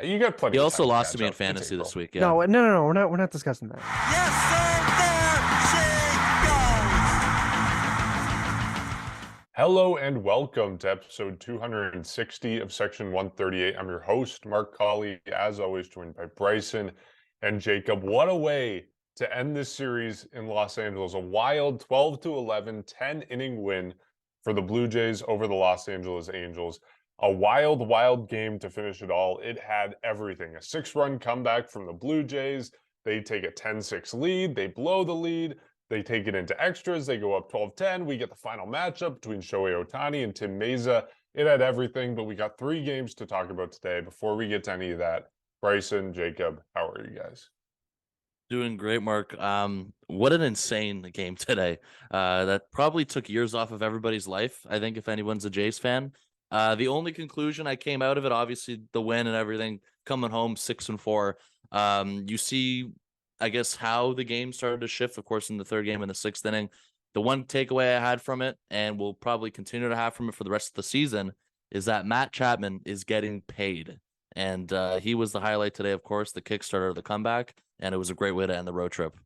you got plenty He of also time lost to to me in catch up. It's fantasy April. this week. Yeah. No. We're not discussing that. Yes, sir. There she goes. Hello and welcome to episode 260 of Section 138. I'm your host, Mark Colley, as always, joined by Bryson and Jacob. What a way to end this series in Los Angeles. A wild 12-11, 10-inning win for the Blue Jays over the Los Angeles Angels. A wild game to finish it all. It had everything. A 6-run comeback from the Blue Jays. They take a 10-6 lead. They blow the lead. They take it into extras. They go up 12-10. We get the final matchup between Shohei Ohtani and Tim Meza. It had everything, but we got 3 games to talk about today. Before we get to any of that, Bryson, Jacob, how are you guys? Doing great, Mark. What an insane game today. That probably took years off of everybody's life, I think, if anyone's a Jays fan. The only conclusion I came out of it, obviously the win and everything, coming home 6-4. You see, I guess, how the game started to shift, of course, in the third game in the 6th inning. The one takeaway I had from it, and will probably continue to have from it for the rest of the season, is that Matt Chapman is getting paid. And he was the highlight today, of course, the kickstarter of the comeback, and it was a great way to end the road trip.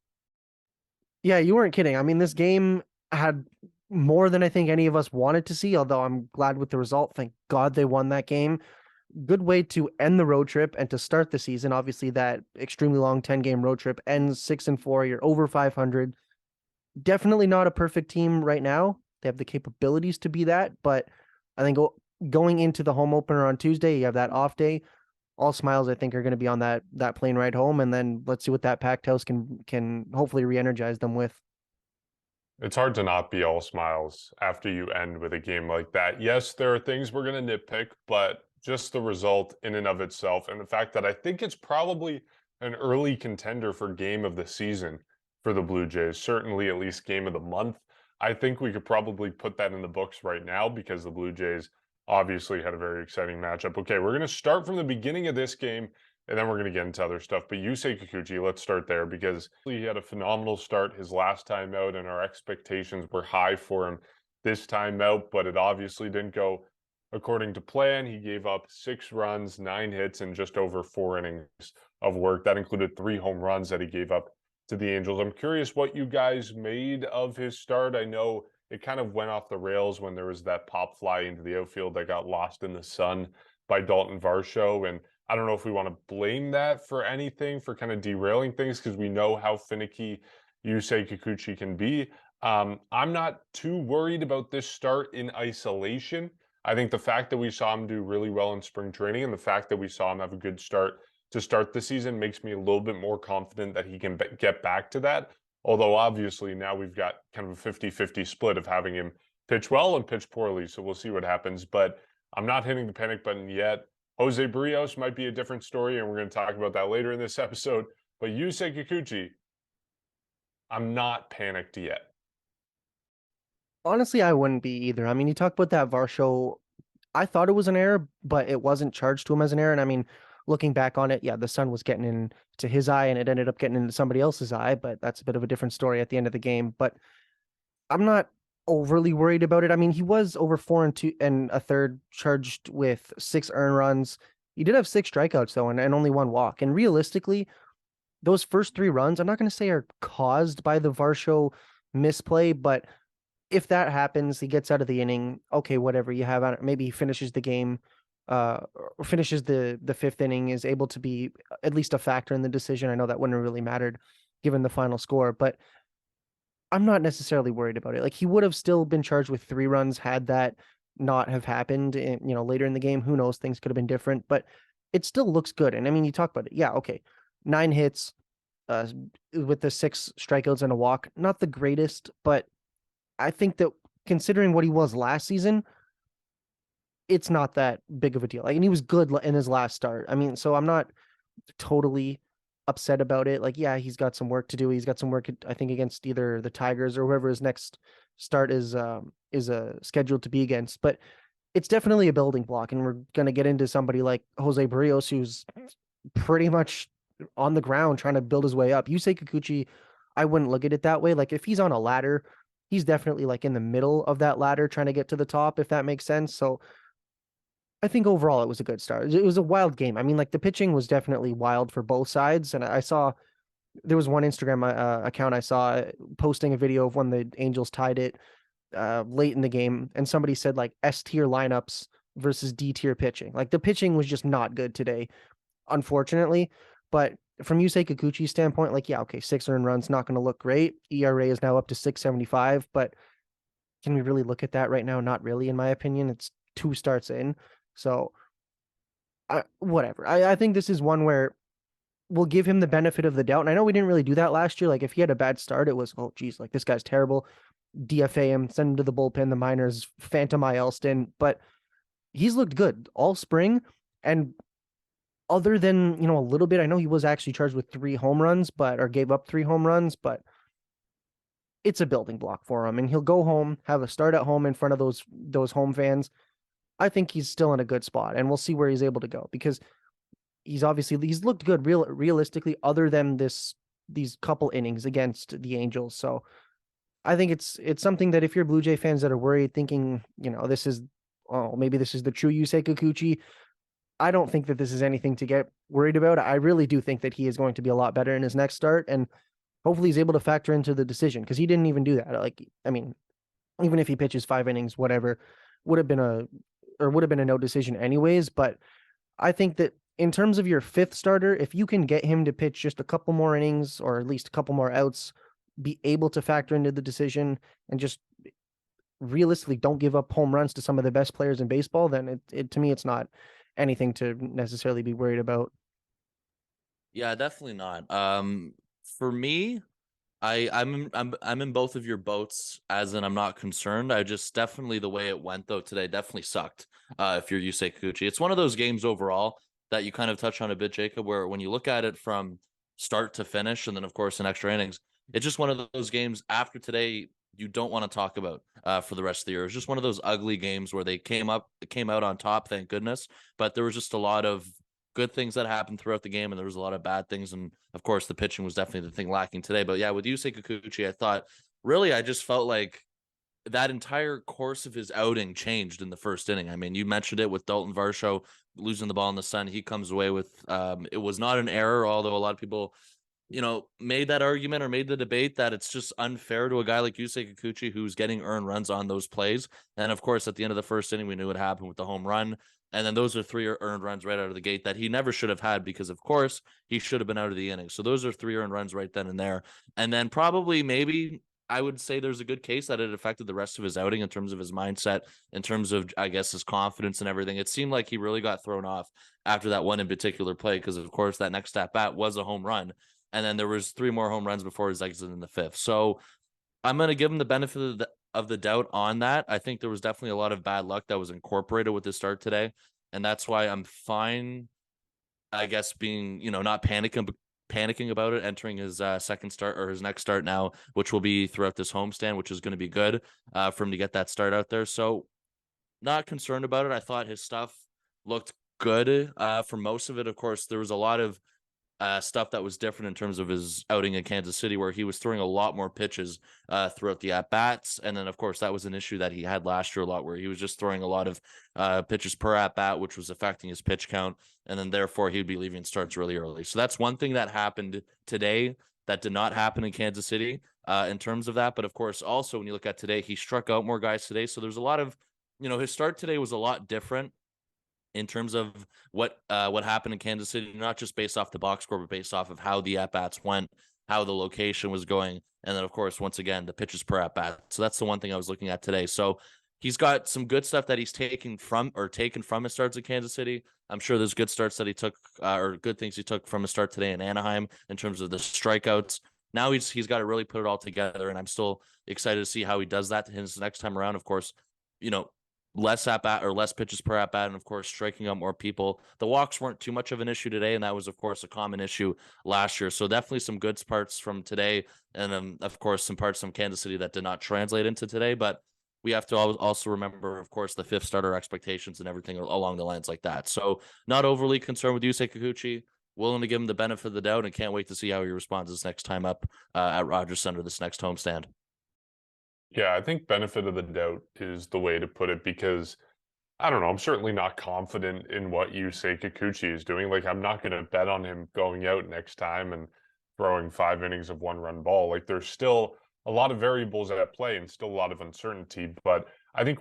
Yeah, you weren't kidding. I mean, this game had more than I think any of us wanted to see, although I'm glad with the result. Thank God they won that game. Good way to end the road trip and to start the season. Obviously, that extremely long 10-game road trip ends 6-4. You're over 500. Definitely not a perfect team right now. They have the capabilities to be that, but I think going into the home opener on Tuesday, you have that off day. All smiles, I think, are going to be on that plane ride home, and then let's see what that packed house can hopefully re-energize them with. It's hard to not be all smiles after you end with a game like that. Yes, there are things we're going to nitpick, but just the result in and of itself, and the fact that I think it's probably an early contender for game of the season for the Blue Jays, certainly at least game of the month. I think we could probably put that in the books right now because the Blue Jays obviously had a very exciting matchup. Okay, we're going to start from the beginning of this game, and then we're going to get into other stuff. But Yusei Kikuchi, let's start there because he had a phenomenal start his last time out, and our expectations were high for him this time out, but it obviously didn't go according to plan. He gave up 6 runs, 9 hits, and just over 4 innings of work. That included 3 home runs that he gave up to the Angels. I'm curious what you guys made of his start. I know it kind of went off the rails when there was that pop fly into the outfield that got lost in the sun by Dalton Varsho. And I don't know if we want to blame that for anything, for kind of derailing things, because we know how finicky Yusei Kikuchi can be. I'm not too worried about this start in isolation. I think the fact that we saw him do really well in spring training and the fact that we saw him have a good start to start the season makes me a little bit more confident that he can get back to that. Although obviously now we've got kind of a 50-50 split of having him pitch well and pitch poorly. So we'll see what happens. But I'm not hitting the panic button yet. Jose Berrios might be a different story, and we're going to talk about that later in this episode. But Yusei Kikuchi, I'm not panicked yet. Honestly, I wouldn't be either. I mean, you talk about that Varsho. I thought it was an error, but it wasn't charged to him as an error. And I mean, looking back on it, yeah, the sun was getting into his eye and it ended up getting into somebody else's eye, but that's a bit of a different story at the end of the game. But I'm not overly worried about it. I mean, he was over 4 2 1/3 charged with 6 earned runs. He did have 6 strikeouts though, and only 1 walk. And realistically, those first 3 runs, I'm not going to say are caused by the Varsho misplay, but if that happens, he gets out of the inning. Okay, whatever you have on it. Maybe he finishes the game, or finishes the 5th inning, is able to be at least a factor in the decision. I know that wouldn't have really mattered given the final score, but I'm not necessarily worried about it. Like, he would have still been charged with 3 runs had that not have happened later in the game. Who knows? Things could have been different, but it still looks good. And I mean, you talk about it. Yeah. Okay. 9 hits, with the 6 strikeouts and a walk, not the greatest, but I think that considering what he was last season, it's not that big of a deal. Like, and he was good in his last start. I mean, so I'm not totally upset about it. Like, yeah, he's got some work to do. He's got some work, I think, against either the Tigers or whoever his next start is scheduled to be against. But it's definitely a building block, and we're going to get into somebody like Jose Berrios, who's pretty much on the ground trying to build his way up. Yusei Kikuchi, I wouldn't look at it that way. Like, if he's on a ladder, he's definitely like in the middle of that ladder trying to get to the top, if that makes sense. So I think overall it was a good start. It was a wild game. I mean, like the pitching was definitely wild for both sides, and I saw there was one Instagram account I saw posting a video of when the Angels tied it late in the game, and somebody said like S tier lineups versus D tier pitching. Like the pitching was just not good today, unfortunately. But from Yusei Kikuchi's standpoint, like yeah, okay, 6 earned runs not going to look great. ERA is now up to 6.75, but can we really look at that right now? Not really, in my opinion. It's 2 starts in, so whatever. I think this is one where we'll give him the benefit of the doubt. And I know we didn't really do that last year. Like if he had a bad start, it was, oh geez, like this guy's terrible. DFA him, send him to the bullpen, the minors, Phantom Elston. But he's looked good all spring. And other than, a little bit, I know he was actually charged with 3 home runs, or gave up 3 home runs, but it's a building block for him. And he'll go home, have a start at home in front of those home fans. I think he's still in a good spot, and we'll see where he's able to go, because he's looked good realistically, other than these couple innings against the Angels. So I think it's something that if you're Blue Jay fans that are worried, thinking, maybe this is the true Yusei Kikuchi, I don't think that this is anything to get worried about. I really do think that he is going to be a lot better in his next start, and hopefully he's able to factor into the decision, because he didn't even do that. Like, I mean, even if he pitches 5 innings, whatever, would have been a no decision anyways. But I think that in terms of your 5th starter, if you can get him to pitch just a couple more innings, or at least a couple more outs, be able to factor into the decision, and just realistically don't give up home runs to some of the best players in baseball, then it to me, it's not anything to necessarily be worried about. Yeah, definitely not. For me, I'm in both of your boats, as in I'm not concerned. I just definitely, the way it went though today definitely sucked. If you're Yusei Kikuchi, it's one of those games overall that you kind of touch on a bit, Jacob, where when you look at it from start to finish, and then of course in extra innings, it's just one of those games after today you don't want to talk about for the rest of the year. It's just one of those ugly games where they came out on top, thank goodness, but there was just a lot of good things that happened throughout the game, and there was a lot of bad things. And of course, the pitching was definitely the thing lacking today. But yeah, with Yusei Kikuchi, I thought really, I just felt like that entire course of his outing changed in the first inning. I mean, you mentioned it with Dalton Varsho losing the ball in the sun. He comes away with it was not an error, although a lot of people, made that argument or made the debate that it's just unfair to a guy like Yusei Kikuchi who's getting earned runs on those plays. And of course, at the end of the first inning, we knew what happened with the home run. And then those are 3 earned runs right out of the gate that he never should have had, because of course he should have been out of the inning. So those are 3 earned runs right then and there. And then probably maybe I would say there's a good case that it affected the rest of his outing in terms of his mindset, in terms of, I guess, his confidence and everything. It seemed like he really got thrown off after that one in particular play, because of course that next at bat was a home run. And then there was 3 more home runs before his exit in the 5th. So I'm going to give him the benefit of the doubt on that. I think there was definitely a lot of bad luck that was incorporated with his start today. And that's why I'm fine, I guess, being, not panicking about it, entering his second start or his next start now, which will be throughout this homestand, which is going to be good for him to get that start out there. So not concerned about it. I thought his stuff looked good for most of it. Of course, there was a lot of stuff that was different in terms of his outing in Kansas City, where he was throwing a lot more pitches throughout the at-bats. And then, of course, that was an issue that he had last year a lot, where he was just throwing a lot of pitches per at-bat, which was affecting his pitch count. And then, therefore, he'd be leaving starts really early. So that's one thing that happened today that did not happen in Kansas City in terms of that. But, of course, also when you look at today, he struck out more guys today. So there's a lot of, his start today was a lot different in terms of what happened in Kansas City, not just based off the box score, but based off of how the at-bats went, how the location was going, and then, of course, once again, the pitches per at-bat. So that's the one thing I was looking at today. So he's got some good stuff that he's taken from his starts in Kansas City. I'm sure there's good starts that he took or good things he took from his start today in Anaheim in terms of the strikeouts. Now he's got to really put it all together, and I'm still excited to see how he does that his next time around. Of course, less at bat or less pitches per at bat, and of course striking out more people. The walks weren't too much of an issue today, and that was of course a common issue last year. So definitely some good parts from today, and of course some parts from Kansas City that did not translate into today. But we have to also remember, of course, the 5th starter expectations and everything along the lines like that. So not overly concerned with Yusei Kikuchi. Willing to give him the benefit of the doubt, and can't wait to see how he responds this next time up at Rogers Center, this next homestand. Yeah, I think benefit of the doubt is the way to put it, because I don't know. I'm certainly not confident in what you say Kikuchi is doing. Like, I'm not going to bet on him going out next time and throwing 5 innings of 1-run ball. Like, there's still a lot of variables at play and still a lot of uncertainty. But I think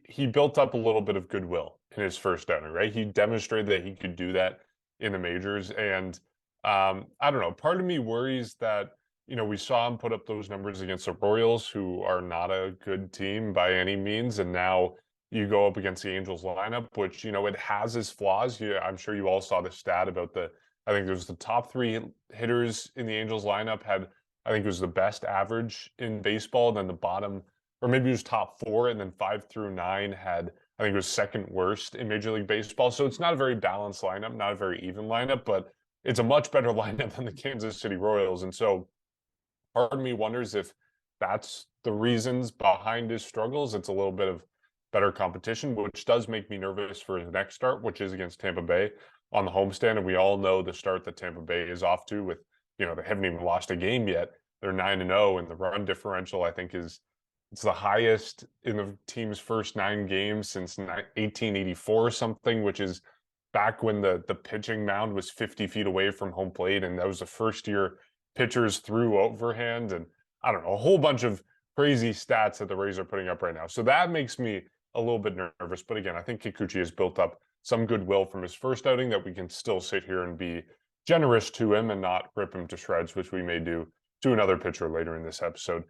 he built up a little bit of goodwill in his first outing, right? He demonstrated that he could do that in the majors, and I don't know. Part of me worries that we saw him put up those numbers against the Royals, who are not a good team by any means, and now you go up against the Angels lineup, which, it has its flaws. I'm sure you all saw the stat about I think there's the top three hitters in the Angels lineup I think it was the best average in baseball. And then the bottom, or maybe it was top four, and then 5 through 9 I think it was second worst in Major League Baseball. So it's not a very balanced lineup, not a very even lineup, but it's a much better lineup than the Kansas City Royals. And so part of me wonders if that's the reasons behind his struggles. It's a little bit of better competition, which does make me nervous for his next start, which is against Tampa Bay on the homestand. And we all know the start that Tampa Bay is off to with, they haven't even lost a game yet. They're 9-0, and the run differential, I think, it's the highest in the team's first 9 games since 1884 or something, which is back when the pitching mound was 50 feet away from home plate. And that was the first year pitchers threw overhand, and I don't know, a whole bunch of crazy stats that the Rays are putting up right now. So that makes me a little bit nervous. But again, I think Kikuchi has built up some goodwill from his first outing that we can still sit here and be generous to him and not rip him to shreds, which we may do to another pitcher later in this episode.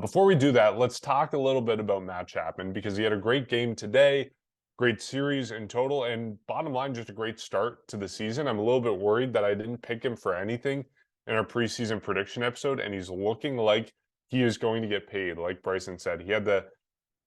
Before we do that, let's talk a little bit about Matt Chapman, because he had a great game today, great series in total, and bottom line, just a great start to the season. I'm a little bit worried that I didn't pick him for anything in our preseason prediction episode, and he's looking like he is going to get paid. Like Bryson said, he had the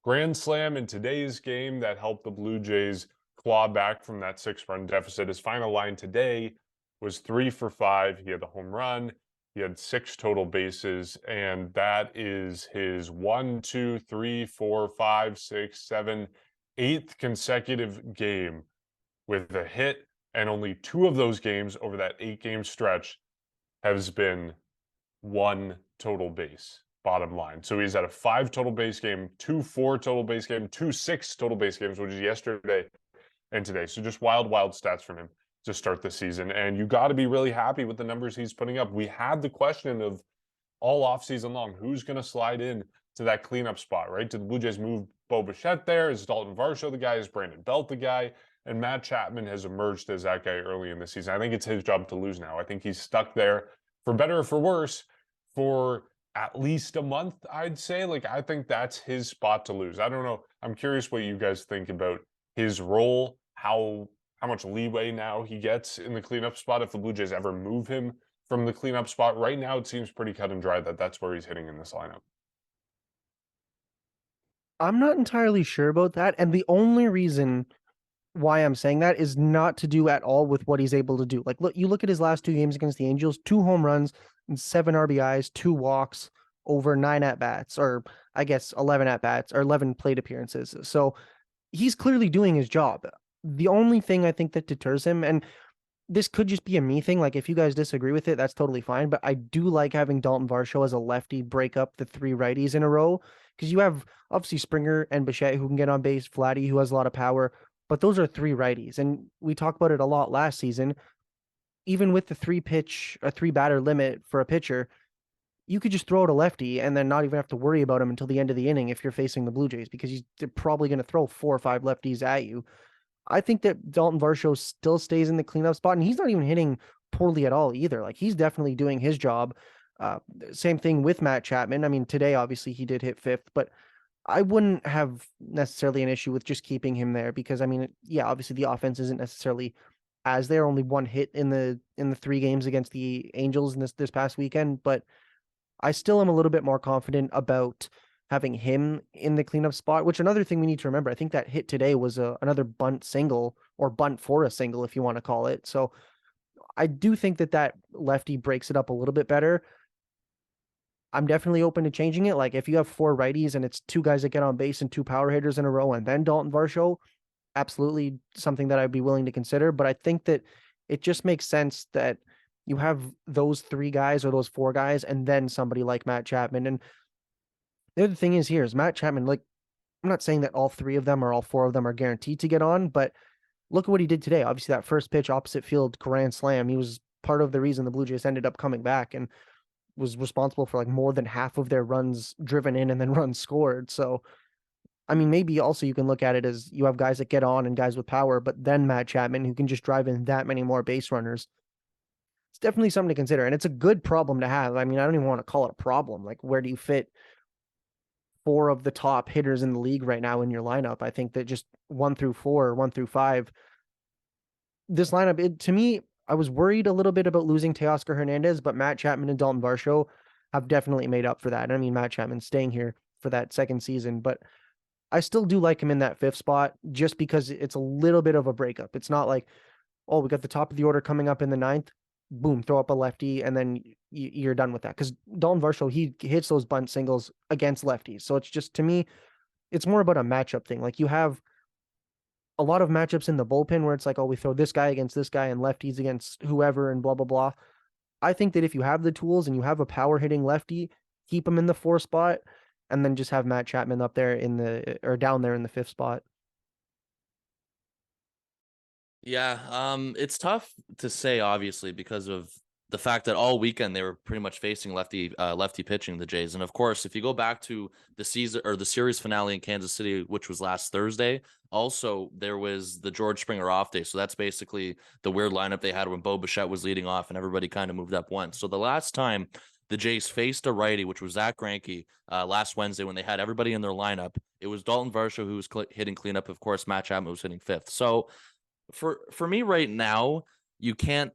grand slam in today's game that helped the Blue Jays claw back from that 6-run deficit. His final line today was 3 for 5. He had the home run. He had 6 total bases, and that is his 1, 2, 3, 4, 5, 6, 7, 8th consecutive game with a hit, and only 2 of those games over that 8-game stretch has been 1 total base, bottom line. So he's at a 5 total base game, 2 4 total base game, 2 6 total base games, which is yesterday and today. So just wild stats from him to start the season. And you got to be really happy with the numbers he's putting up. We had the question of all offseason long, who's going to slide in to that cleanup spot, right? Did the Blue Jays move Bo Bichette there? Is Dalton Varsho the guy? Is Brandon Belt the guy? And Matt Chapman has emerged as that guy early in the season. I think it's his job to lose now. I think he's stuck there, for better or for worse, for at least a month, I'd say. Like, I think that's his spot to lose. I don't know. I'm curious what you guys think about his role, how much leeway now he gets in the cleanup spot if the Blue Jays ever move him from the cleanup spot. Right now, it seems pretty cut and dry that that's where he's hitting in this lineup. I'm not entirely sure about that. And the only reason why I'm saying that is not to do at all with what he's able to do. Like, look at his last 2 games against the Angels, 2 home runs and 7 RBIs, 2 walks over 9 at-bats, or I guess 11 at-bats or 11 plate appearances. So he's clearly doing his job. The only thing I think that deters him, and this could just be a me thing, like if you guys disagree with it, that's totally fine, but I do like having Dalton Varsho as a lefty break up the 3 righties in a row, because you have obviously Springer and Bichette who can get on base, Vladdy who has a lot of power, but those are 3 righties. And we talked about it a lot last season. Even with the 3-batter limit for a pitcher, you could just throw out a lefty and then not even have to worry about him until the end of the inning if you're facing the Blue Jays, because they're probably going to throw 4 or 5 lefties at you. I think that Dalton Varsho still stays in the cleanup spot, and he's not even hitting poorly at all either. Like, he's definitely doing his job. Same thing with Matt Chapman. I mean, today, obviously, he did hit 5th, but I wouldn't have necessarily an issue with just keeping him there, because, I mean, yeah, obviously the offense isn't necessarily as there. Only 1 hit in the 3 games against the Angels in this past weekend, but I still am a little bit more confident about having him in the cleanup spot, which another thing we need to remember, I think that hit today was another bunt single, or bunt for a single, if you want to call it. So I do think that lefty breaks it up a little bit better. I'm definitely open to changing it. Like, if you have 4 righties and it's 2 guys that get on base and 2 power hitters in a row and then Dalton Varsho, absolutely something that I'd be willing to consider. But I think that it just makes sense that you have those 3 guys or those 4 guys and then somebody like Matt Chapman. And the other thing is Matt Chapman, like, I'm not saying that all three of them or all four of them are guaranteed to get on, but look at what he did today. Obviously, that first pitch opposite field grand slam, he was part of the reason the Blue Jays ended up coming back and was responsible for like more than half of their runs driven in and then runs scored. So, I mean, maybe also you can look at it as you have guys that get on and guys with power, but then Matt Chapman who can just drive in that many more base runners. It's definitely something to consider, and it's a good problem to have. I mean, I don't even want to call it a problem. Like, where do you fit four of the top hitters in the league right now in your lineup? I think that just 1 through 4, 1 through 5, this lineup, to me, I was worried a little bit about losing Teoscar Hernandez, but Matt Chapman and Dalton Varsho have definitely made up for that. I mean, Matt Chapman staying here for that second season, but I still do like him in that 5th spot just because it's a little bit of a breakup. It's not like, oh, we got the top of the order coming up in the 9th. Boom, throw up a lefty, and then you're done with that. Because Dalton Varsho, he hits those bunt singles against lefties. So it's just, to me, it's more about a matchup thing. Like, you have a lot of matchups in the bullpen where it's like, oh, we throw this guy against this guy and lefties against whoever and blah, blah, blah. I think that if you have the tools and you have a power hitting lefty, keep him in the 4 spot and then just have Matt Chapman up there down there in the 5th spot. Yeah, it's tough to say, obviously, because of the fact that all weekend they were pretty much facing lefty pitching, the Jays. And of course, if you go back to the season or the series finale in Kansas City, which was last Thursday, also there was the George Springer off day. So that's basically the weird lineup they had when Bo Bichette was leading off and everybody kind of moved up once. So the last time the Jays faced a righty, which was Zach Greinke, last Wednesday when they had everybody in their lineup, it was Dalton Varsho who was hitting cleanup. Of course, Matt Chapman was hitting 5th. So for me right now, you can't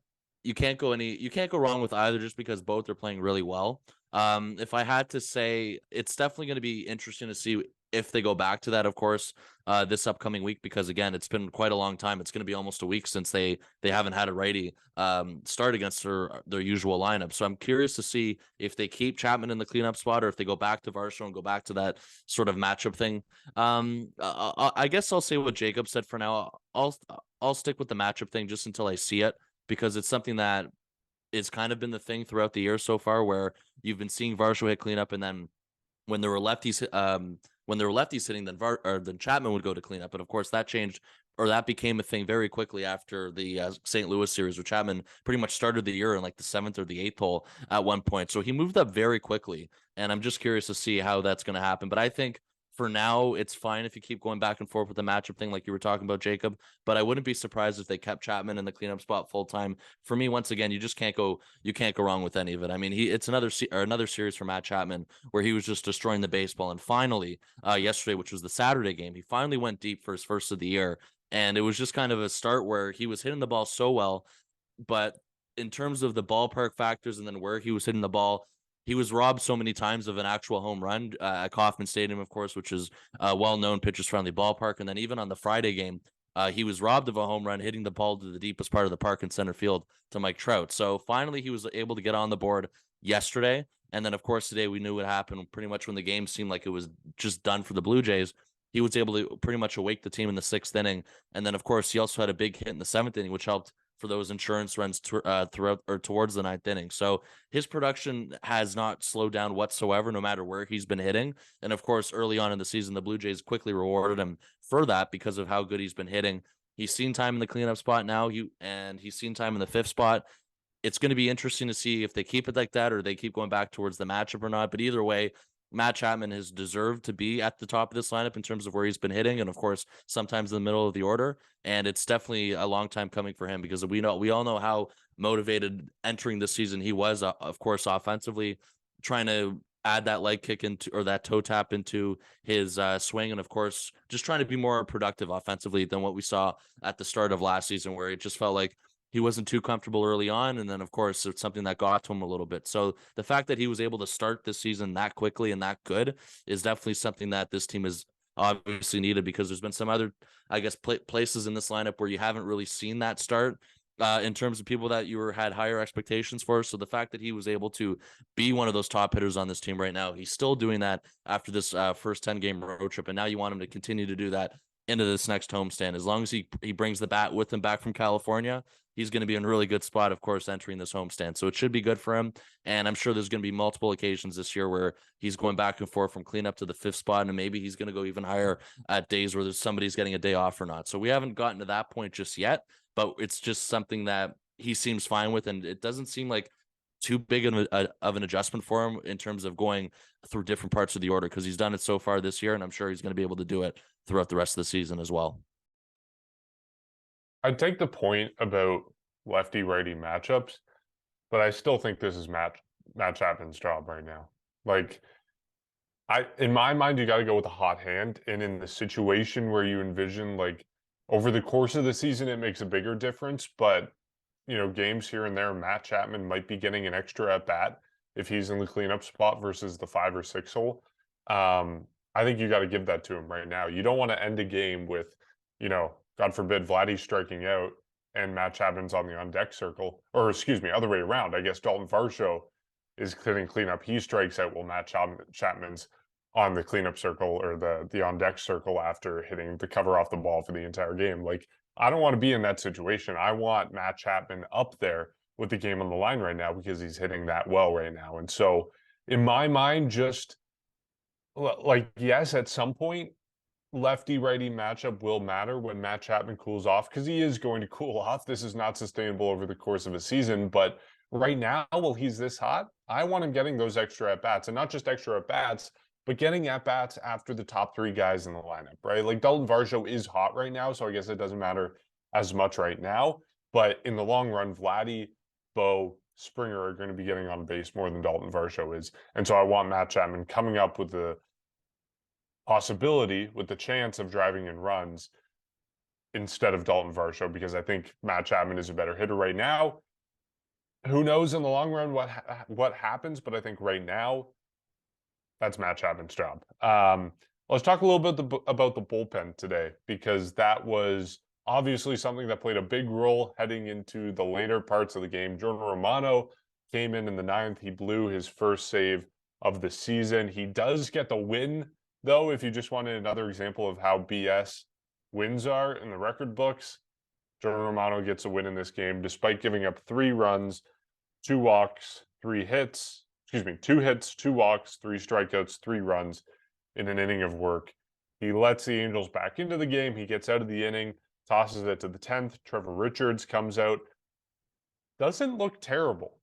go wrong with either just because both are playing really well. If I had to say, it's definitely going to be interesting to see if they go back to that, of course, this upcoming week, because again, it's been quite a long time. It's going to be almost a week since they haven't had a righty start against their usual lineup. So I'm curious to see if they keep Chapman in the cleanup spot or if they go back to Varsho and go back to that sort of matchup thing. I guess I'll say what Jacob said for now. I'll stick with the matchup thing just until I see it, because it's something that is kind of been the thing throughout the year so far, where you've been seeing Varsho hit cleanup, and then when there were lefties hitting, then Chapman would go to cleanup. And of course, that changed, or that became a thing very quickly after the St. Louis series, where Chapman pretty much started the year in like the 7th or the 8th hole at one point. So he moved up very quickly, and I'm just curious to see how that's going to happen. But I think for now, it's fine if you keep going back and forth with the matchup thing, like you were talking about, Jacob. But I wouldn't be surprised if they kept Chapman in the cleanup spot full time. For me, once again, you can't go wrong with any of it. I mean, it's another series for Matt Chapman where he was just destroying the baseball. And finally, yesterday, which was the Saturday game, he finally went deep for his first of the year, and it was just kind of a start where he was hitting the ball so well, but in terms of the ballpark factors and then where he was hitting the ball, he was robbed so many times of an actual home run at Kauffman Stadium, of course, which is a well-known pitchers-friendly ballpark. And then even on the Friday game, he was robbed of a home run, hitting the ball to the deepest part of the park in center field to Mike Trout. So finally, he was able to get on the board yesterday. And then, of course, today we knew what happened pretty much when the game seemed like it was just done for the Blue Jays. He was able to pretty much awake the team in the 6th inning. And then, of course, he also had a big hit in the 7th inning, which helped for those insurance runs throughout or towards the 9th inning. So his production has not slowed down whatsoever, no matter where he's been hitting. And of course, early on in the season, the Blue Jays quickly rewarded him for that because of how good he's been hitting. He's seen time in the cleanup spot now, he's seen time in the 5th spot. It's going to be interesting to see if they keep it like that or they keep going back towards the matchup or not. But either way, Matt Chapman has deserved to be at the top of this lineup in terms of where he's been hitting, and of course, sometimes in the middle of the order. And it's definitely a long time coming for him because we all know how motivated entering this season he was. Of course, offensively, trying to add that leg kick into or that toe tap into his swing, and of course, just trying to be more productive offensively than what we saw at the start of last season, where it just felt like he wasn't too comfortable early on. And then, of course, it's something that got to him a little bit. So the fact that he was able to start this season that quickly and that good is definitely something that this team is obviously needed, because there's been some other, I guess, places in this lineup where you haven't really seen that start in terms of people that had higher expectations for. So the fact that he was able to be one of those top hitters on this team right now, he's still doing that after this first 10-game road trip. And now you want him to continue to do that into this next homestand. As long as he brings the bat with him back from California, he's going to be in a really good spot, of course, entering this homestand. So it should be good for him. And I'm sure there's going to be multiple occasions this year where he's going back and forth from cleanup to the 5th spot, and maybe he's going to go even higher at days where there's somebody's getting a day off or not. So we haven't gotten to that point just yet, but it's just something that he seems fine with, and it doesn't seem like too big of an adjustment for him in terms of going through different parts of the order, because he's done it so far this year, and I'm sure he's going to be able to do it throughout the rest of the season as well. I'd take the point about lefty-righty matchups, but I still think this is Matt Chapman's job right now. Like, in my mind, you got to go with a hot hand, and in the situation where you envision, like, over the course of the season, it makes a bigger difference, but games here and there, Matt Chapman might be getting an extra at bat if he's in the cleanup spot versus the 5 or 6 hole. I think you got to give that to him right now. You don't want to end a game with, God forbid, Vladdy striking out and Matt Chapman's on the on-deck circle, or excuse me, other way around. I guess Dalton Varsho is hitting cleanup. He strikes out while Matt Chapman's on the cleanup circle or the on-deck circle after hitting the cover off the ball for the entire game. Like, I don't want to be in that situation. I want Matt Chapman up there with the game on the line right now because he's hitting that well right now. And so in my mind, just like, yes, at some point, lefty-righty matchup will matter when Matt Chapman cools off, because he is going to cool off. This is not sustainable over the course of a season. But right now, while he's this hot, I want him getting those extra at-bats, and not just extra at-bats, but getting at-bats after the top 3 guys in the lineup, right? Like, Dalton Varsho is hot right now, so I guess it doesn't matter as much right now. But in the long run, Vladdy, Bo, Springer are going to be getting on base more than Dalton Varsho is. And so I want Matt Chapman coming up with the possibility, with the chance of driving in runs instead of Dalton Varsho, because I think Matt Chapman is a better hitter right now. Who knows in the long run what happens, but I think right now, that's Matt Chapman's job. Let's talk a little bit about the bullpen today, because that was obviously something that played a big role heading into the later parts of the game. Jordan Romano came in the 9th. He blew his first save of the season. He does get the win, though, if you just wanted another example of how BS wins are in the record books. Jordan Romano gets a win in this game despite giving up 3 runs, 2 walks, 3 hits. 2 hits, 2 walks, 3 strikeouts, 3 runs in an inning of work. He lets the Angels back into the game. He gets out of the inning, tosses it to the 10th. Trevor Richards comes out. Doesn't look terrible.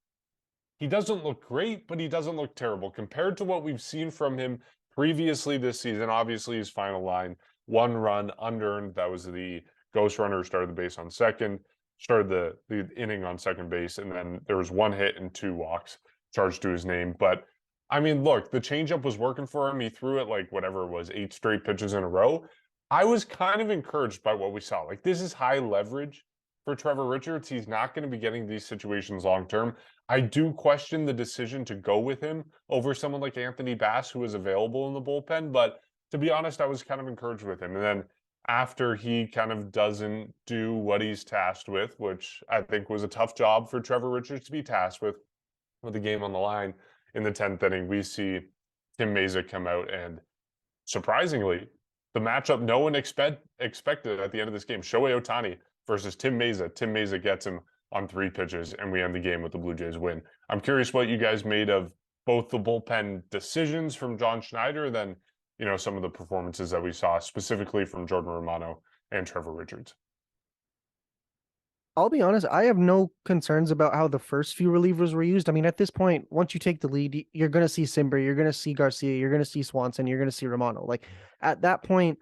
He doesn't look great, but he doesn't look terrible. Compared to what we've seen from him previously this season, obviously his final line, 1 run, unearned. That was the ghost runner who started the base on second, started the inning on second base, and then there was 1 hit and 2 walks charged to his name. But I mean, look, the changeup was working for him. He threw it like whatever it was, 8 straight pitches in a row. I was kind of encouraged by what we saw. Like, this is high leverage for Trevor Richards. He's not going to be getting these situations long term. I do question the decision to go with him over someone like Anthony Bass, who is available in the bullpen. But to be honest, I was kind of encouraged with him. And then after he kind of doesn't do what he's tasked with, which I think was a tough job for Trevor Richards to be tasked with the game on the line in the 10th inning, we see Tim Mayza come out, and surprisingly, the matchup no one expected at the end of this game, Shohei Ohtani versus Tim Mayza. Tim Mayza gets him on 3 pitches, and we end the game with the Blue Jays win. I'm curious what you guys made of both the bullpen decisions from John Schneider, then some of the performances that we saw specifically from Jordan Romano and Trevor Richards. I'll be honest, I have no concerns about how the first few relievers were used. I mean, at this point, once you take the lead, you're going to see Simber, you're going to see Garcia, you're going to see Swanson, you're going to see Romano. Like, at that point,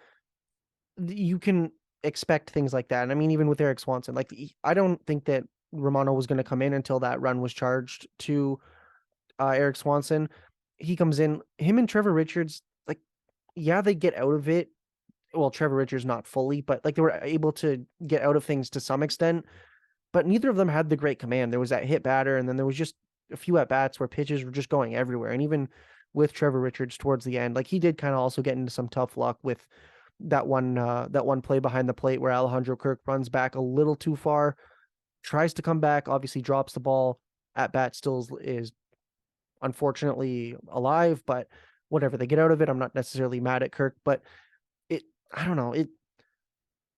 you can expect things like that. And I mean, even with Eric Swanson, like, I don't think that Romano was going to come in until that run was charged to Eric Swanson. He comes in, him and Trevor Richards, like, yeah, they get out of it. Well, Trevor Richards not fully, but like, they were able to get out of things to some extent. But neither of them had the great command. There was that hit batter, and then there was just a few at-bats where pitches were just going everywhere. And even with Trevor Richards towards the end, like, he did kind of also get into some tough luck with that one play behind the plate where Alejandro Kirk runs back a little too far, tries to come back, obviously drops the ball. At-bat still is unfortunately alive, but whatever, they get out of it. I'm not necessarily mad at Kirk, but I don't know.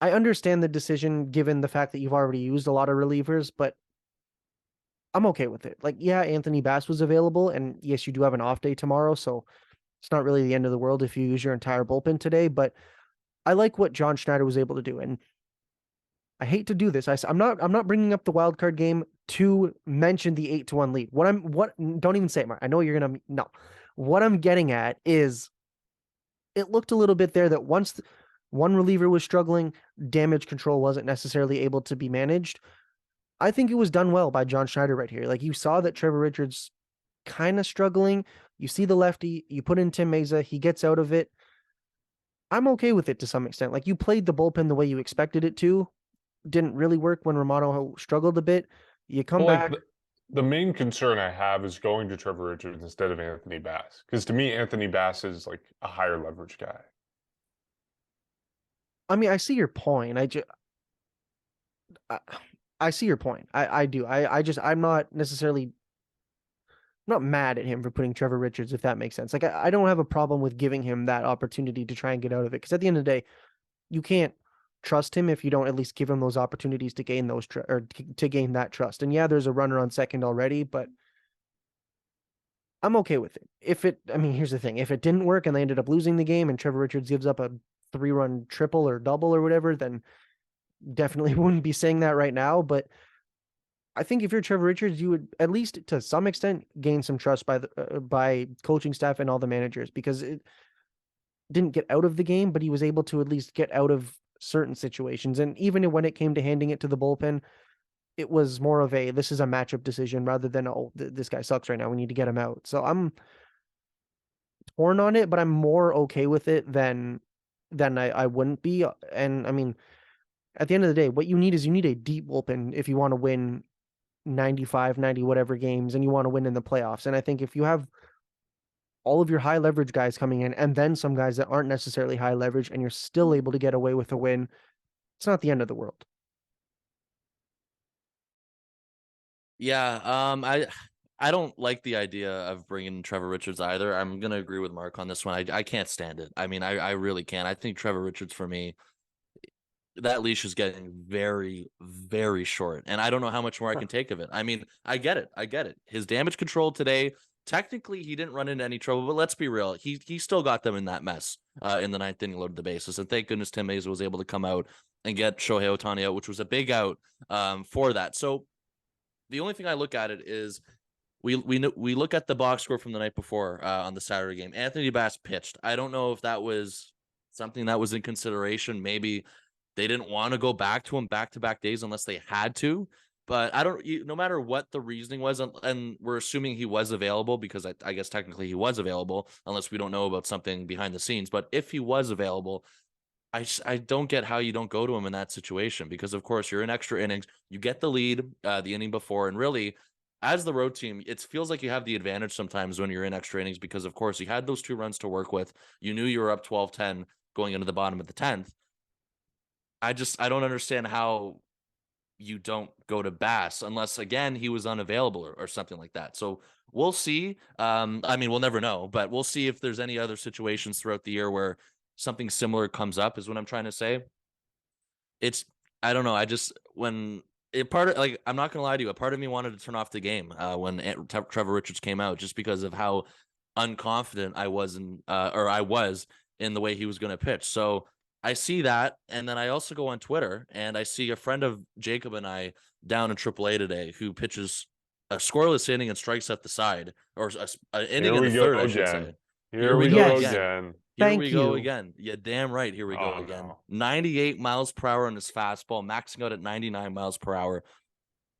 I understand the decision given the fact that you've already used a lot of relievers, but I'm okay with it. Like, yeah, Anthony Bass was available, and yes, you do have an off day tomorrow, so it's not really the end of the world if you use your entire bullpen today, but I like what John Schneider was able to do. And I hate to do this. I'm not bringing up the wild card game to mention the 8-1 lead. Don't even say it, Mark. I know you're going to, no. What I'm getting at is it looked a little bit there that once one reliever was struggling, damage control wasn't necessarily able to be managed. I think it was done well by John Schneider right here. Like, you saw that Trevor Richards kind of struggling. You see the lefty, you put in Tim Mesa, he gets out of it. I'm okay with it to some extent. Like, you played the bullpen the way you expected it to. Didn't really work when Romano struggled a bit. You come Well, back. the main concern I have is going to Trevor Richards instead of Anthony Bass. Because to me, Anthony Bass is like a higher leverage guy. I mean, I see your point. I see your point. I do. I'm not necessarily not mad at him for putting Trevor Richards, if that makes sense. Like, I don't have a problem with giving him that opportunity to try and get out of it. Because at the end of the day, you can't trust him if you don't at least give him those opportunities to gain to gain that trust. And yeah, there's a runner on second already, but I'm okay with it. I mean, here's the thing: if it didn't work and they ended up losing the game, and Trevor Richards gives up a 3-run triple or double or whatever, then definitely wouldn't be saying that right now. But I think if you're Trevor Richards, you would at least to some extent gain some trust by coaching staff and all the managers, because it didn't get out of the game, but he was able to at least get out of certain situations. And even when it came to handing it to the bullpen, it was more of this is a matchup decision rather than, oh, this guy sucks right now, we need to get him out. So I'm torn on it, but I'm more okay with it than I wouldn't be. And I mean, at the end of the day, what you need is you need a deep bullpen if you want to win 95, 90, whatever games, and you want to win in the playoffs. And I think if you have all of your high leverage guys coming in and then some guys that aren't necessarily high leverage and you're still able to get away with a win, it's not the end of the world. Yeah, I don't like the idea of bringing Trevor Richards either. I'm gonna agree with Mark on this one. I can't stand it. I mean, I really can't. I think Trevor Richards, for me, that leash is getting very, very short, and I don't know how much more I can take of it. I mean, I get it. His damage control today, technically, he didn't run into any trouble, but let's be real, he still got them in that mess in the ninth inning, loaded the bases, and thank goodness Tim Mesa was able to come out and get Shohei Ohtani out, which was a big out for that. So the only thing I look at it is we look at the box score from the night before on the Saturday game. Anthony Bass pitched. I don't know if that was something that was in consideration. Maybe they didn't want to go back to him back-to-back days unless they had to. But no matter what the reasoning was, and we're assuming he was available because I guess technically he was available, unless we don't know about something behind the scenes. But if he was available, I don't get how you don't go to him in that situation, because of course you're in extra innings, you get the lead the inning before, and really, as the road team, it feels like you have the advantage sometimes when you're in extra innings, because of course you had those 2 runs to work with. You knew you were up 12-10 going into the bottom of the 10th. I don't understand how you don't go to Bass unless, again, he was unavailable or something like that. So we'll see. I mean, we'll never know, but we'll see if there's any other situations throughout the year where something similar comes up, is what I'm trying to say. I don't know. I'm not gonna lie to you, a part of me wanted to turn off the game when Trevor Richards came out, just because of how unconfident I was in the way he was going to pitch. So I see that, and then I also go on Twitter and I see a friend of Jacob and I down in AAA today who pitches a scoreless inning and strikes at the side, or an inning in the third, I should say. Here we go again. Here we go again. Yeah, damn right. Here we go Oh, again. no. 98 miles per hour on his fastball, maxing out at 99 miles per hour.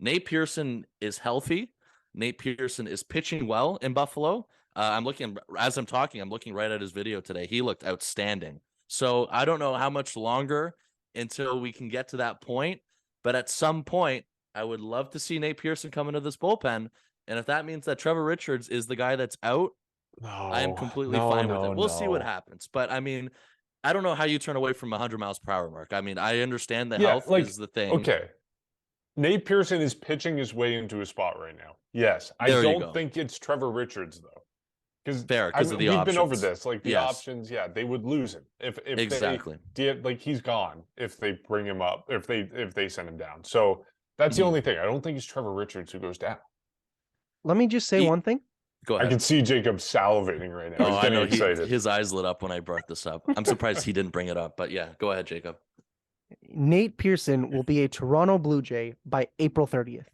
Nate Pearson is healthy. Nate Pearson is pitching well in Buffalo. I'm looking right at his video today. He looked outstanding. So I don't know how much longer until we can get to that point, but at some point, I would love to see Nate Pearson come into this bullpen. And if that means that Trevor Richards is the guy that's out, I am completely fine with it. We'll see what happens. But I mean, I don't know how you turn away from 100 miles per hour, Mark. I mean, I understand the health is the thing. Okay. Nate Pearson is pitching his way into a spot right now. Yes. I There you don't go. think it's Trevor Richards, though. Because Fair, because of the we've been over options. this. Like the Yes. options, yeah, they would lose him if Exactly. they did. Like he's gone if they bring him up, if they send him down. So that's the Mhm. only thing. I don't think it's Trevor Richards who goes down. Let me just say one thing. Go I ahead. can see Jacob salivating right now. Oh, He's I getting know excited. his eyes lit up when I brought this up. I'm surprised he didn't bring it up, but yeah, go ahead, Jacob. Nate Pearson will be a Toronto Blue Jay by April 30th.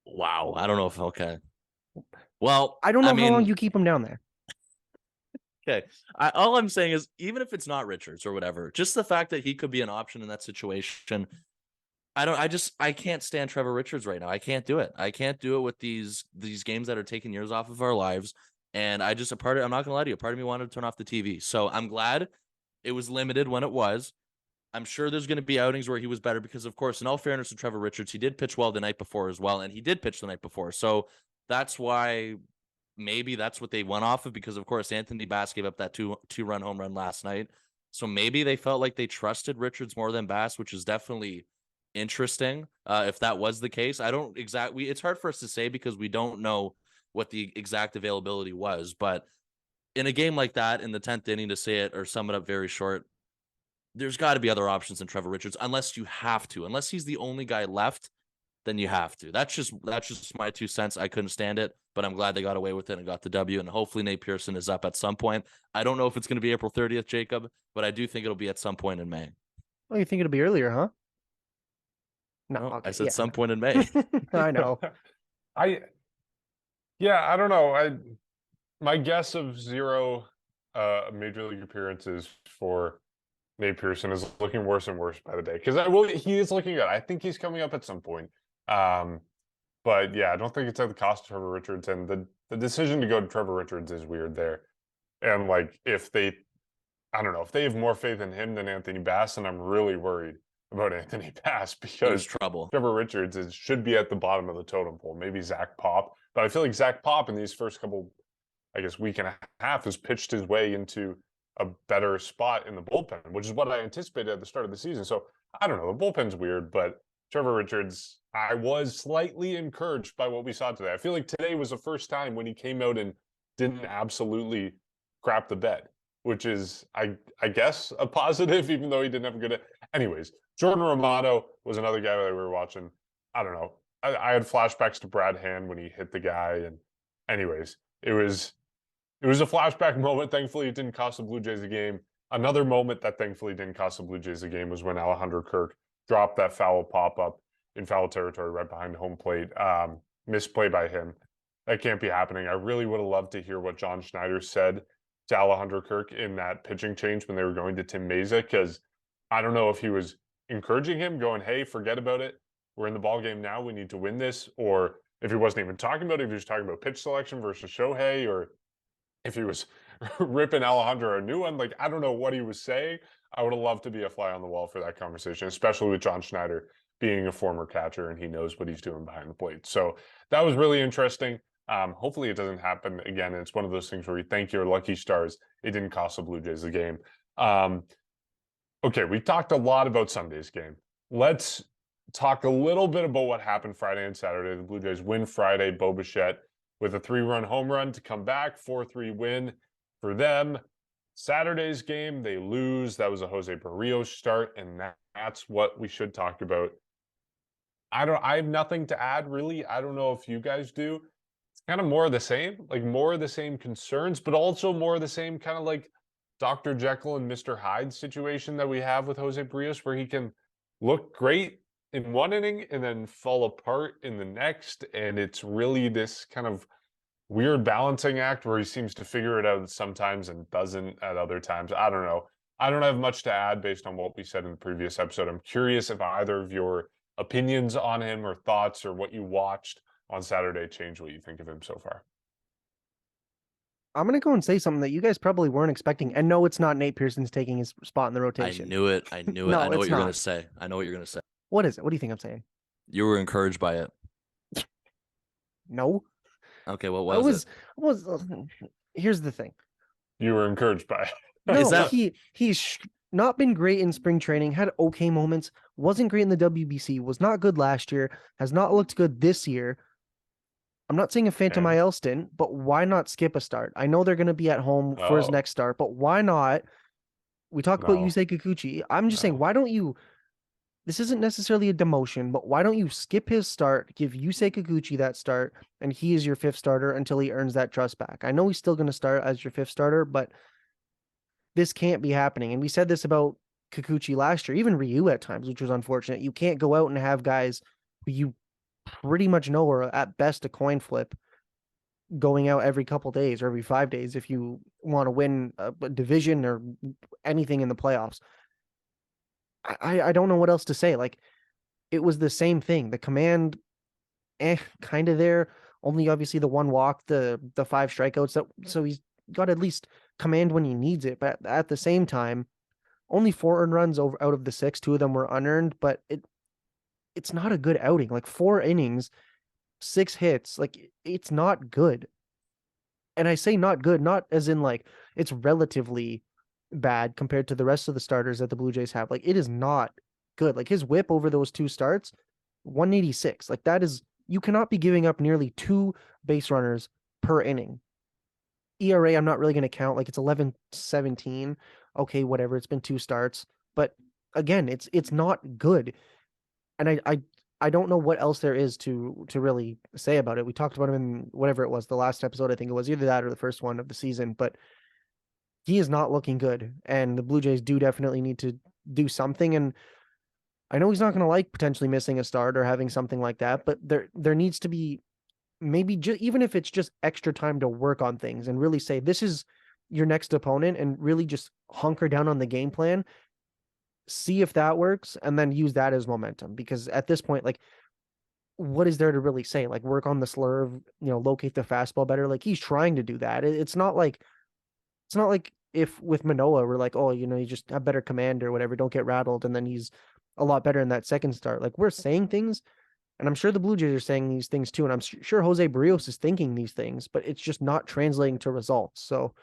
Wow, I don't know if okay. Well, I don't know how long mean, you keep him down there. okay. All I'm saying is, even if it's not Richards or whatever, just the fact that he could be an option in that situation. I can't stand Trevor Richards right now. I can't do it. I can't do it with these games that are taking years off of our lives. And I'm not gonna lie to you, part of me wanted to turn off the TV. So I'm glad it was limited when it was. I'm sure there's going to be outings where he was better because, of course, in all fairness to Trevor Richards, he did pitch well the night before as well, and he did pitch the night before. So that's why maybe that's what they went off of because, of course, Anthony Bass gave up that two-run home run last night. So maybe they felt like they trusted Richards more than Bass, which is definitely interesting. If that was the case, I don't exactly. It's hard for us to say because we don't know what the exact availability was. But in a game like that, in the 10th inning, to say it or sum it up very short, there's got to be other options than Trevor Richards, unless you have to. Unless he's the only guy left, then you have to. That's just my 2 cents. I couldn't stand it, but I'm glad they got away with it and got the W. And hopefully Nate Pearson is up at some point. I don't know if it's going to be April 30th, Jacob, but I do think it'll be at some point in May. Oh, you think it'll be earlier, huh? No, okay, I said yeah, some no. point in May. I know. I don't know. My guess of 0 major league appearances for Nate Pearson is looking worse and worse by the day because he is looking good. I think he's coming up at some point. But yeah, I don't think it's at the cost of Trevor Richards, and the decision to go to Trevor Richards is weird there. And like I don't know, if they have more faith in him than Anthony Bass, and I'm really worried about Anthony Bass There's because trouble. Trevor Richards should be at the bottom of the totem pole. Maybe Zach Pop, but I feel like Zach Pop in these first couple, I guess, week and a half has pitched his way into a better spot in the bullpen, which is what I anticipated at the start of the season. So I don't know. The bullpen's weird, but Trevor Richards, I was slightly encouraged by what we saw today. I feel like today was the first time when he came out and didn't absolutely crap the bed, which is, I guess, a positive, even though he didn't have a good. Anyways, Jordan Romano was another guy that we were watching. I don't know. I had flashbacks to Brad Hand when he hit the guy, and anyways, it was a flashback moment. Thankfully, it didn't cost the Blue Jays a game. Another moment that thankfully didn't cost the Blue Jays a game was when Alejandro Kirk dropped that foul pop-up in foul territory right behind home plate. Misplay by him. That can't be happening. I really would have loved to hear what John Schneider said to Alejandro Kirk in that pitching change when they were going to Tim Meza, because I don't know if he was encouraging him, going, hey, forget about it. We're in the ball game now. We need to win this. Or if he wasn't even talking about it, if he was talking about pitch selection versus Shohei, or if he was ripping Alejandro a new one. Like, I don't know what he was saying. I would have loved to be a fly on the wall for that conversation, especially with John Schneider being a former catcher and he knows what he's doing behind the plate. So that was really interesting. Hopefully it doesn't happen again. It's one of those things where you thank your lucky stars. It didn't cost the Blue Jays the game. Okay, we talked a lot about Sunday's game. Let's talk a little bit about what happened Friday and Saturday. The Blue Jays win Friday. Bo Bichette with a 3-run home run to come back, 4-3 win for them. Saturday's game, they lose. That was a Jose Berrios start, and that's what we should talk about. I have nothing to add, really. I don't know if you guys do. It's kind of more of the same, like more of the same concerns, but also more of the same kind of like Dr. Jekyll and Mr. Hyde situation that we have with Jose Berrios, where he can look great in one inning and then fall apart in the next. And it's really this kind of weird balancing act where he seems to figure it out sometimes and doesn't at other times. I don't know. I don't have much to add based on what we said in the previous episode. I'm curious if either of your opinions on him or thoughts or what you watched on Saturday change what you think of him so far. I'm going to go and say something that you guys probably weren't expecting. And no, it's not Nate Pearson's taking his spot in the rotation. I knew it. I knew it. No, I know it's what you're not. going to say. I know what you're going to say. What is it? What do you think I'm saying? You were encouraged by it. No. Okay, what was it? Here's the thing. You were encouraged by it. No, he's not been great in spring training, had okay moments, wasn't great in the WBC, was not good last year, has not looked good this year. I'm not saying a Phantom And IL stint, but why not skip a start? I know they're going to be at home for his no, next start, but why not? We talked about no, Yusei Kikuchi. I'm just saying, no. why don't you? This isn't necessarily a demotion, but why don't you skip his start, give Yusei Kikuchi that start, and he is your fifth starter until he earns that trust back? I know he's still going to start as your fifth starter, but this can't be happening. And we said this about Kikuchi last year, even Ryu at times, which was unfortunate. You can't go out and have guys who you pretty much know are at best a coin flip going out every couple days or every 5 days if you want to win a division or anything in the playoffs. I don't know what else to say. Like, it was the same thing. The command, kind of there. Only obviously the one walk, the five strikeouts. So he's got at least command when he needs it. But at the same time, only 4 earned runs out of the 6. 2 of them were unearned. But it's not a good outing. Like 4 innings, 6 hits. Like, it's not good. And I say not good, not as in like it's relatively bad compared to the rest of the starters that the Blue Jays have. Like, it is not good. Like, his whip over those 2 starts, 186. Like, that is, you cannot be giving up nearly 2 base runners per inning. ERA, I'm not really going to count. Like, it's 11-17. Okay, whatever. It's been 2 starts, but again, it's not good. And I don't know what else there is to really say about it. We talked about him in whatever it was, the last episode. I think it was either that or the first one of the season, but he is not looking good. And the Blue Jays do definitely need to do something. And I know he's not going to like potentially missing a start or having something like that, but there needs to be maybe even if it's just extra time to work on things and really say, this is your next opponent, and really just hunker down on the game plan, see if that works, and then use that as momentum. Because at this point, like, what is there to really say? Like, work on the slurve, locate the fastball better. Like, he's trying to do that. It's not like if with Manoah, we're like, oh, you just have better command or whatever, don't get rattled, and then he's a lot better in that second start. Like, we're saying things, and I'm sure the Blue Jays are saying these things too, and I'm sure Jose Berrios is thinking these things, but it's just not translating to results. So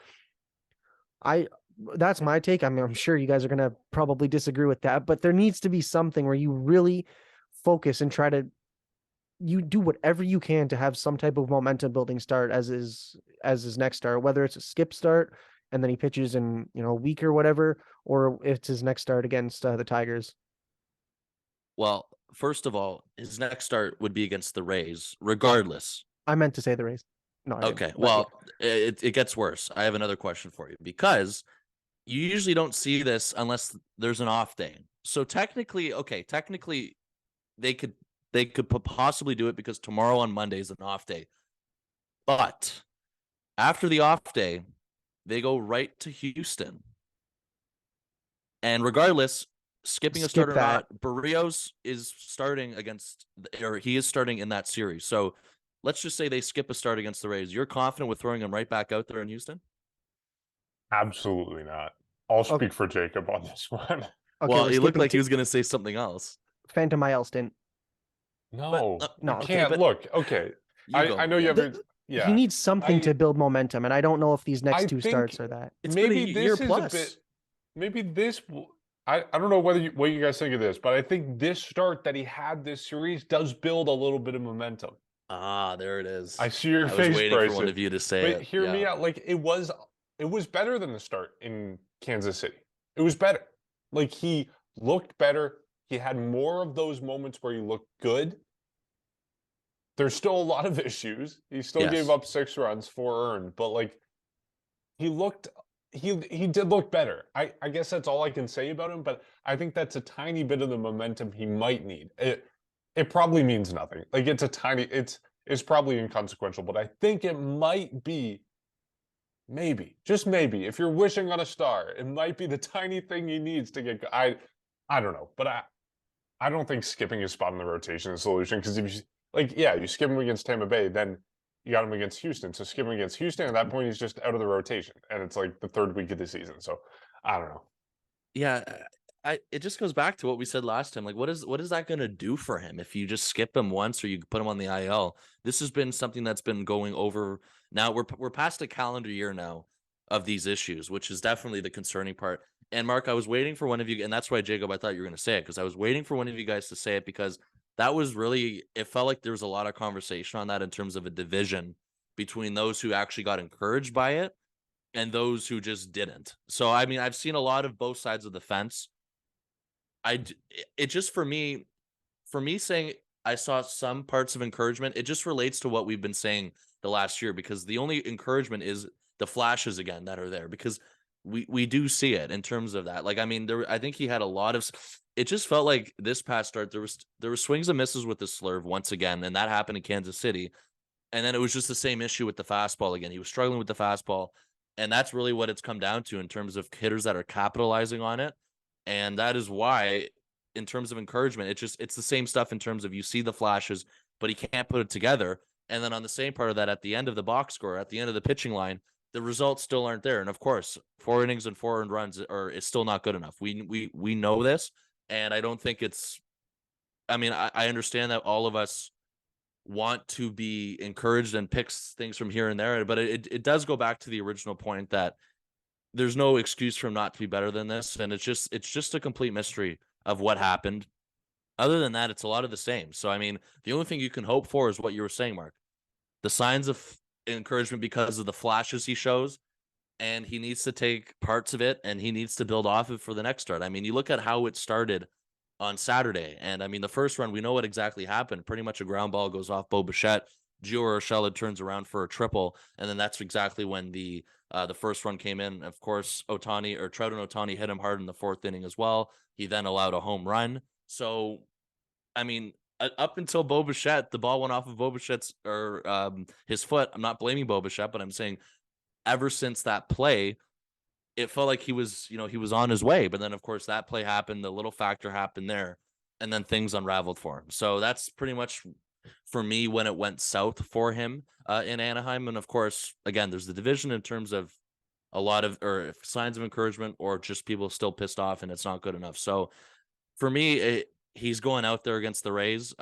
I that's my take. I mean, I'm sure you guys are gonna probably disagree with that, but there needs to be something where you really focus and try to you do whatever you can to have some type of momentum building start as his next start, whether it's a skip start and then he pitches in a week or whatever, or if it's his next start against the Tigers. Well, first of all, his next start would be against the Rays, regardless. I meant to say the Rays. No, I didn't. Okay, But yeah. well, it gets worse. I have another question for you, because you usually don't see this unless there's an off day. So technically, they could possibly do it because tomorrow on Monday is an off day. But after the off day, they go right to Houston. And regardless, skipping a Skip start or that. not, Berrios is starting he is starting in that series. So let's just say they skip a start against the Rays. You're confident with throwing him right back out there in Houston? Absolutely not. I'll Okay, speak for Jacob on this one. okay, Well, we're he looked skipping like he was going to say something else. Phantom IL stint. But No, No, you okay, can't. but Look, okay. you go, I know you yeah. have a, He yeah. needs something to I build momentum, and I don't know if these next I 2 think starts are that. It's been a maybe year this is a bit, plus. maybe this, I don't know what you guys think of this, but I think this start that he had this series does build a little bit of momentum. Ah, there it is. I see your I was face, waiting for one Bryson. of you to say But it. hear me Yeah. out. Like, it was better than the start in Kansas City. It was better. Like, he looked better. He had more of those moments where he looked good. There's still a lot of issues. He still gave Yes. up 6 runs, 4 earned, but like, he looked he did look better. I guess that's all I can say about him, but I think that's a tiny bit of the momentum he might need. It probably means nothing. Like, it's probably inconsequential, but I think it might be, maybe, just maybe, if you're wishing on a star, it might be the tiny thing he needs to get. I don't know, but I don't think skipping his spot in the rotation is a solution, because if you, like, yeah, you skip him against Tampa Bay, then you got him against Houston. So skip him against Houston, at that point he's just out of the rotation, and it's like the 3rd week of the season. So I don't know. Yeah, it just goes back to what we said last time. Like, what is that going to do for him if you just skip him once or you put him on the IL? This has been something that's been going over. Now we're past a calendar year now of these issues, which is definitely the concerning part. And Mark, I was waiting for one of you, and that's why, Jacob, I thought you were going to say it, because I was waiting for one of you guys to say it, because that was really, it felt like there was a lot of conversation on that in terms of a division between those who actually got encouraged by it and those who just didn't. So, I mean, I've seen a lot of both sides of the fence. It just, for me saying I saw some parts of encouragement, it just relates to what we've been saying the last year, because the only encouragement is the flashes again that are there, because we do see it in terms of that. Like, I mean, I think he had a lot of, it just felt like this past start there was swings and misses with the slurve once again, and that happened in Kansas City. And then it was just the same issue with the fastball again. He was struggling with the fastball, and that's really what it's come down to in terms of hitters that are capitalizing on it. And that is why, in terms of encouragement, it's the same stuff in terms of you see the flashes, but he can't put it together. And then on the same part of that, at the end of the box score, at the end of the pitching line, the results still aren't there. And of course, 4 innings and 4 earned runs is still not good enough. We know this, and I don't think it's. I mean, I understand that all of us want to be encouraged and picks things from here and there, but it does go back to the original point that there's no excuse for him not to be better than this, and it's just a complete mystery of what happened. Other than that, it's a lot of the same. So I mean, the only thing you can hope for is what you were saying, Mark. The signs of encouragement because of the flashes he shows, and he needs to take parts of it and he needs to build off it for the next start. I mean, you look at how it started on Saturday, and I mean, the first run, we know what exactly happened. Pretty much a ground ball goes off Bo Bichette. Gio Urshela turns around for a triple, and then that's exactly when the first run came in. Of course, Trout and Ohtani hit him hard in the 4th inning as well. He then allowed a home run. So, I mean, up until Bo Bichette, the ball went off of Bo Bichette's or his foot. I'm not blaming Bo Bichette, but I'm saying ever since that play, it felt like he was on his way. But then, of course, that play happened. The little factor happened there, and then things unraveled for him. So that's pretty much for me when it went south for him in Anaheim. And of course, again, there's the division in terms of a lot of or signs of encouragement or just people still pissed off and it's not good enough. So for me, he's going out there against the Rays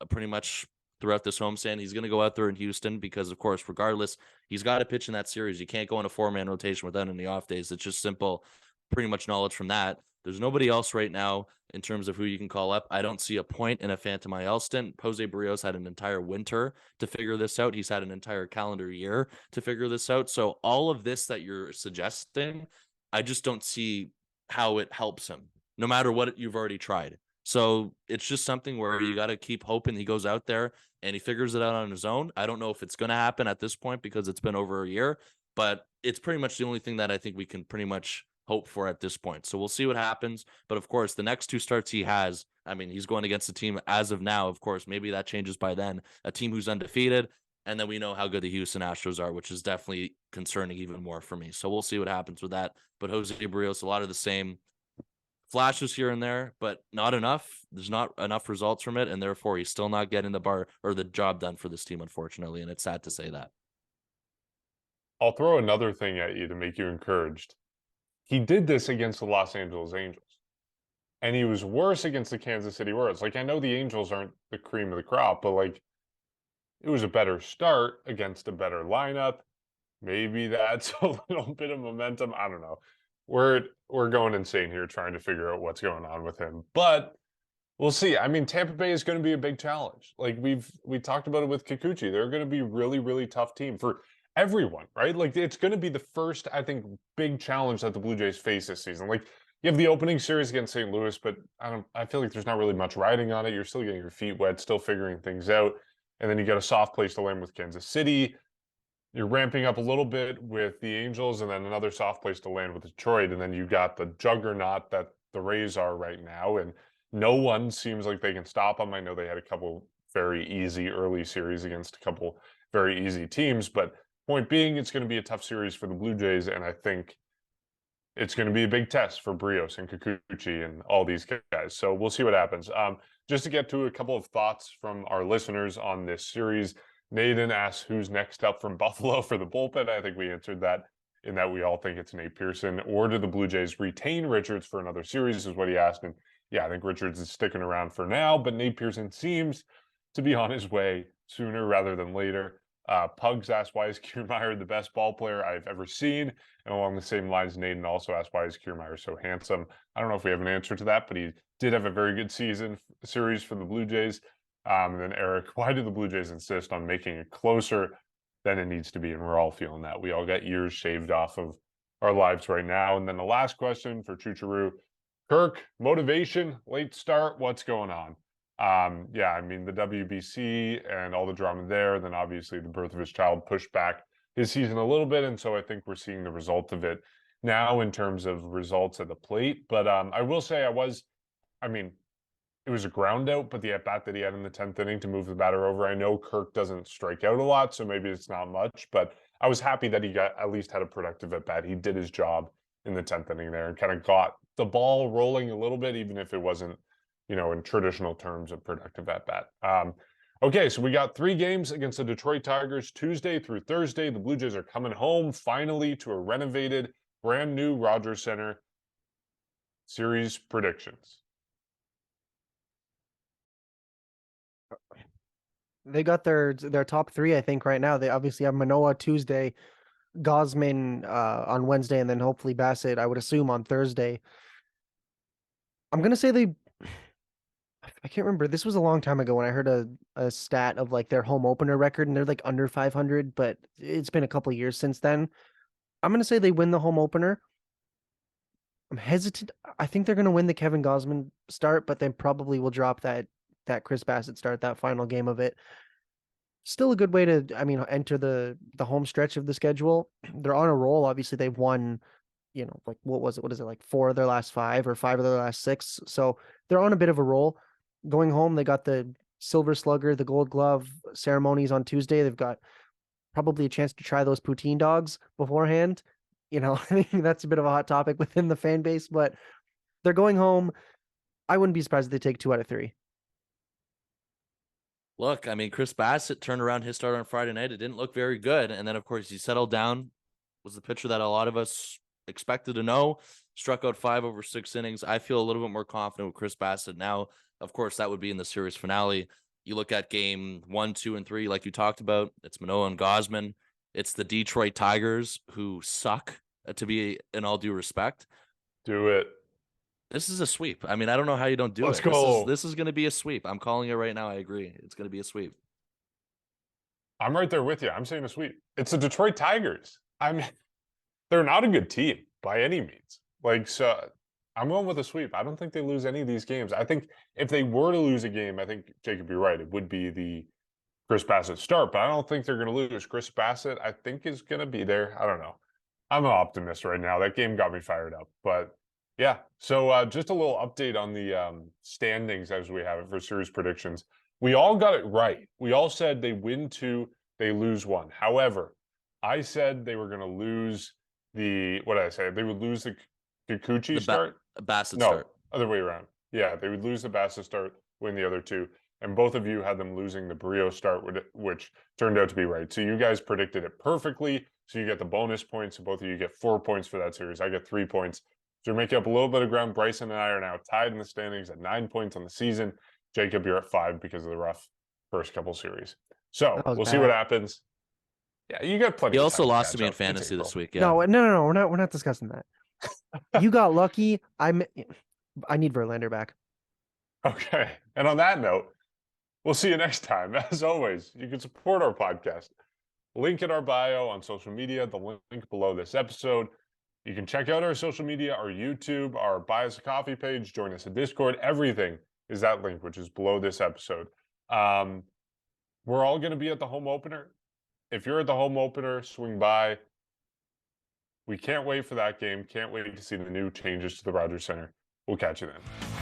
pretty much throughout this homestand. He's going to go out there in Houston because, of course, regardless, he's got to pitch in that series. You can't go in a 4-man rotation without any off days. It's just simple, pretty much knowledge from that. There's nobody else right now in terms of who you can call up. I don't see a point in a Phantom IL stint. Jose Berrios had an entire winter to figure this out. He's had an entire calendar year to figure this out. So all of this that you're suggesting, I just don't see how it helps him, no matter what you've already tried. So it's just something where you got to keep hoping he goes out there and he figures it out on his own. I don't know if it's going to happen at this point because it's been over a year, but it's pretty much the only thing that I think we can pretty much hope for at this point. So we'll see what happens. But of course, the next 2 starts he has, I mean, he's going against a team as of now. Of course, maybe that changes by then, a team who's undefeated. And then we know how good the Houston Astros are, which is definitely concerning even more for me. So we'll see what happens with that. But Jose Berrios, a lot of the same flashes here and there, but not enough. There's not enough results from it, and therefore he's still not getting the bar or the job done for this team, unfortunately. And it's sad to say that. I'll throw another thing at you to make you encouraged. He did this against the Los Angeles Angels, and he was worse against the Kansas City Royals. Like, I know the Angels aren't the cream of the crop, but like, it was a better start against a better lineup. Maybe that's a little bit of momentum. I don't know. We're going insane here trying to figure out what's going on with him. But we'll see. I mean, Tampa Bay is going to be a big challenge. Like we talked about it with Kikuchi. They're going to be really, really tough team for everyone, right? Like it's going to be the first, I think, big challenge that the Blue Jays face this season. Like you have the opening series against St. Louis, but I feel like there's not really much riding on it. You're still getting your feet wet, still figuring things out. And then you got a soft place to land with Kansas City. You're ramping up a little bit with the Angels and then another soft place to land with Detroit. And then you got the juggernaut that the Rays are right now. And no one seems like they can stop them. I know they had a couple very easy early series against a couple very easy teams. But point being, it's going to be a tough series for the Blue Jays. And I think it's going to be a big test for Berrios and Kikuchi and all these guys. So we'll see what happens. Just to get to a couple of thoughts from our listeners on this series. Naden asks who's next up from Buffalo for the bullpen. I think we answered that in that we all think it's Nate Pearson. Or do the Blue Jays retain Richards for another series is what he asked. And yeah, I think Richards is sticking around for now, but Nate Pearson seems to be on his way sooner rather than later. Pugs asked, why is Kiermaier the best ball player I've ever seen? And along the same lines, Nathan also asked, why is Kiermaier so handsome? I don't know if we have an answer to that, but he did have a very good series for the Blue Jays. And then Eric, why do the Blue Jays insist on making it closer than it needs to be? And we're all feeling that. We all got years shaved off of our lives right now. And then the last question for Chucharu, Kirk, motivation, late start, what's going on? Yeah, I mean, the WBC and all the drama there, then obviously the birth of his child pushed back his season a little bit. And so I think we're seeing the result of it now in terms of results at the plate. But I will say I mean, it was a ground out, but the at bat that he had in the 10th inning to move the batter over. I know Kirk doesn't strike out a lot, so maybe it's not much, but I was happy that he got at least had a productive at bat. He did his job in the 10th inning there and kind of got the ball rolling a little bit, even if it wasn't, in traditional terms of productive at bat. Okay, so we got 3 games against the Detroit Tigers Tuesday through Thursday. The Blue Jays are coming home finally to a renovated, brand new Rogers Center. Series predictions. They got their top 3, I think, right now. They obviously have Manoah Tuesday, Gosman on Wednesday, and then hopefully Bassett, I would assume, on Thursday. I'm gonna say I can't remember. This was a long time ago when I heard a stat of like their home opener record, and they're like under 500, but it's been a couple years since then. I'm gonna say they win the home opener. I'm hesitant. I think they're gonna win the Kevin Gosman start, but then probably will drop that Chris Bassett start, that final game of it. Still a good way to, enter the home stretch of the schedule. They're on a roll. Obviously, they've won, like what is it, like 4 of their last 5 or 5 of their last 6. So they're on a bit of a roll. Going home, they got the Silver Slugger, the Gold Glove ceremonies on Tuesday. They've got probably a chance to try those poutine dogs beforehand. I think that's a bit of a hot topic within the fan base, but they're going home. I wouldn't be surprised if they take 2 out of 3. Look, I mean, Chris Bassett turned around his start on Friday night. It didn't look very good. And then, of course, he settled down, was the pitcher that a lot of us expected to know, struck out 5 over 6 innings. I feel a little bit more confident with Chris Bassett now. Of course, that would be in the series finale. You look at game 1, 2, and 3, like you talked about, it's Manoah and Gosman. It's the Detroit Tigers, who suck, to be in all due respect. Do it. This is a sweep. I mean, I don't know how you don't do Let's it. go. This is going to be a sweep. I'm calling it right now. I agree. It's going to be a sweep. I'm right there with you. I'm saying a sweep. It's the Detroit Tigers. They're not a good team by any means. So I'm going with a sweep. I don't think they lose any of these games. I think if they were to lose a game, I think Jacob, you're right. It would be the Chris Bassett start, but I don't think they're going to lose. Chris Bassett, I think, is going to be there. I don't know. I'm an optimist right now. That game got me fired up, but yeah. So just a little update on the standings as we have it for series predictions. We all got it right. We all said they win 2, they lose 1. However, I said they were going to lose what did I say? They would lose the Kikuchi start? Bassett No, start. other way around. Yeah, they would lose the Bassett start, win the other 2. And both of you had them losing the Berrios start, which turned out to be right. So you guys predicted it perfectly. So you get the bonus points. So both of you get 4 points for that series. I get 3 points. So you're making up a little bit of ground. Bryson and I are now tied in the standings at 9 points on the season. Jacob, you're at 5 because of the rough first couple series. So we'll see what happens. Yeah, you got plenty. He of also time lost to me in up. fantasy this week. Yeah. No, we're not discussing that. You got lucky. I need Verlander back. Okay. And on that note, we'll see you next time. As always, you can support our podcast. Link in our bio on social media, the link below this episode. You can check out our social media, our YouTube, our Buy Us a Coffee page, join us in Discord. Everything is that link, which is below this episode. We're all going to be at the home opener. If you're at the home opener, swing by. We can't wait for that game. Can't wait to see the new changes to the Rogers Center. We'll catch you then.